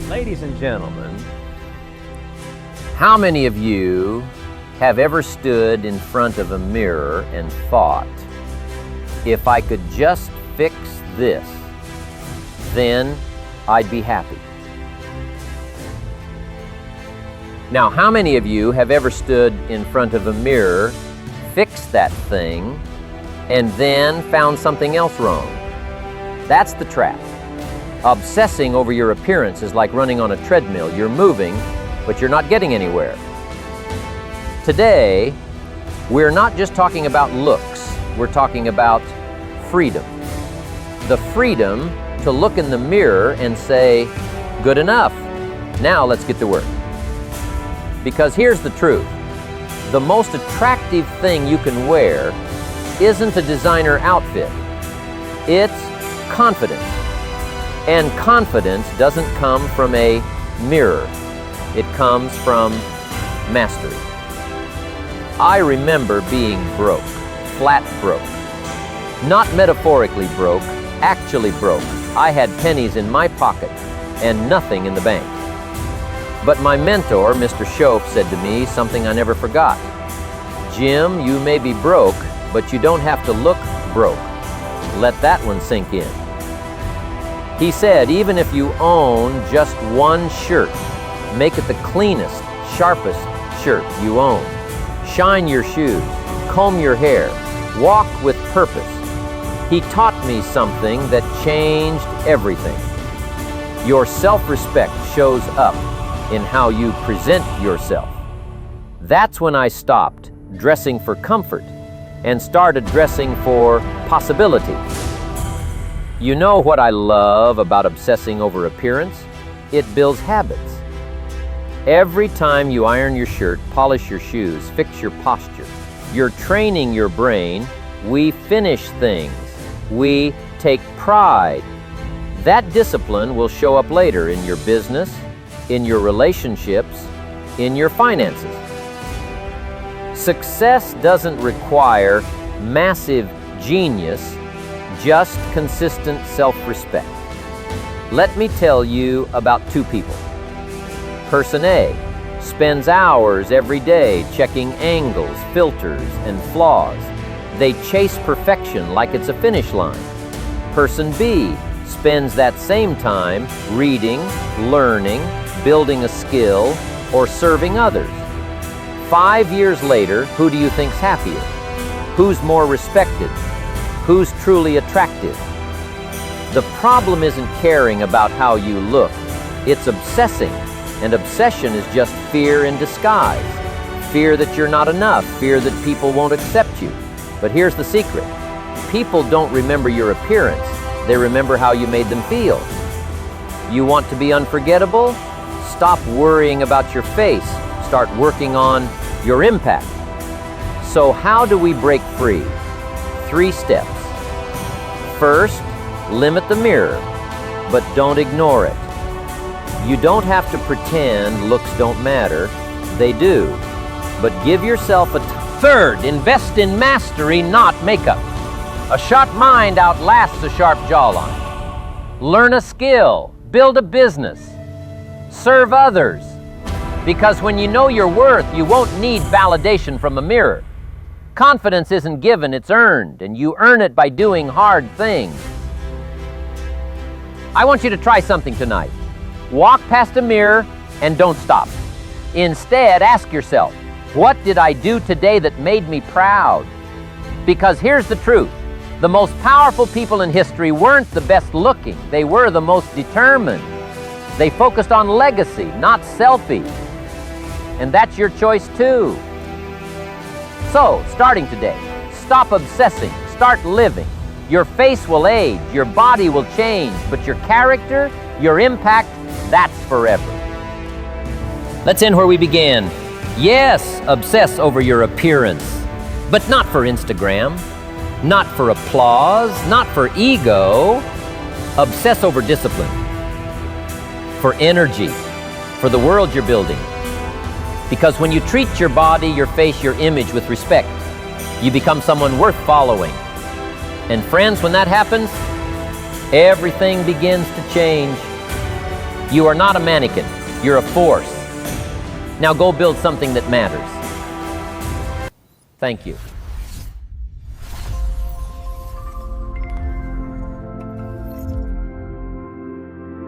Ladies and gentlemen, how many of you have ever stood in front of a mirror and thought, if I could just fix this, then I'd be happy? Now, how many of you have ever stood in front of a mirror, fixed that thing, and then found something else wrong? That's the trap. Obsessing over your appearance is like running on a treadmill. You're moving, but you're not getting anywhere. Today, we're not just talking about looks. We're talking about freedom. The freedom to look in the mirror and say, good enough. Now let's get to work. Because here's the truth. The most attractive thing you can wear isn't a designer outfit. It's confidence. And confidence doesn't come from a mirror. It comes from mastery. I remember being broke, flat broke. Not metaphorically broke, actually broke. I had pennies in my pocket and nothing in the bank. But my mentor, Mr. Shoaff, said to me something I never forgot. Jim, you may be broke, but you don't have to look broke. Let that one sink in. He said, even if you own just one shirt, make it the cleanest, sharpest shirt you own. Shine your shoes, comb your hair, walk with purpose. He taught me something that changed everything. Your self-respect shows up in how you present yourself. That's when I stopped dressing for comfort and started dressing for possibility. You know what I love about obsessing over appearance? It builds habits. Every time you iron your shirt, polish your shoes, fix your posture, you're training your brain. We finish things. We take pride. That discipline will show up later in your business, in your relationships, in your finances. Success doesn't require massive genius, just consistent self-respect. Let me tell you about two people. Person A spends hours every day checking angles, filters, and flaws. They chase perfection like it's a finish line. Person B spends that same time reading, learning, building a skill, or serving others. 5 years later, who do you think's happier? Who's more respected? Who's truly attractive? The problem isn't caring about how you look. It's obsessing. And obsession is just fear in disguise. Fear that you're not enough. Fear that people won't accept you. But here's the secret. People don't remember your appearance. They remember how you made them feel. You want to be unforgettable? Stop worrying about your face. Start working on your impact. So how do we break free? 3 steps. First, limit the mirror, but don't ignore it. You don't have to pretend looks don't matter. They do. But give yourself a Third, invest in mastery, not makeup. A sharp mind outlasts a sharp jawline. Learn a skill, build a business, serve others. Because when you know your worth, you won't need validation from a mirror. Confidence isn't given, it's earned, and you earn it by doing hard things. I want you to try something tonight. Walk past a mirror and don't stop. Instead, ask yourself, what did I do today that made me proud? Because here's the truth. The most powerful people in history weren't the best looking. They were the most determined. They focused on legacy, not selfies. And that's your choice too. So, starting today, stop obsessing, start living. Your face will age, your body will change, but your character, your impact, that's forever. Let's end where we began. Yes, obsess over your appearance, but not for Instagram, not for applause, not for ego. Obsess over discipline, for energy, for the world you're building. Because when you treat your body, your face, your image with respect, you become someone worth following. And friends, when that happens, everything begins to change. You are not a mannequin. You're a force. Now go build something that matters. Thank you.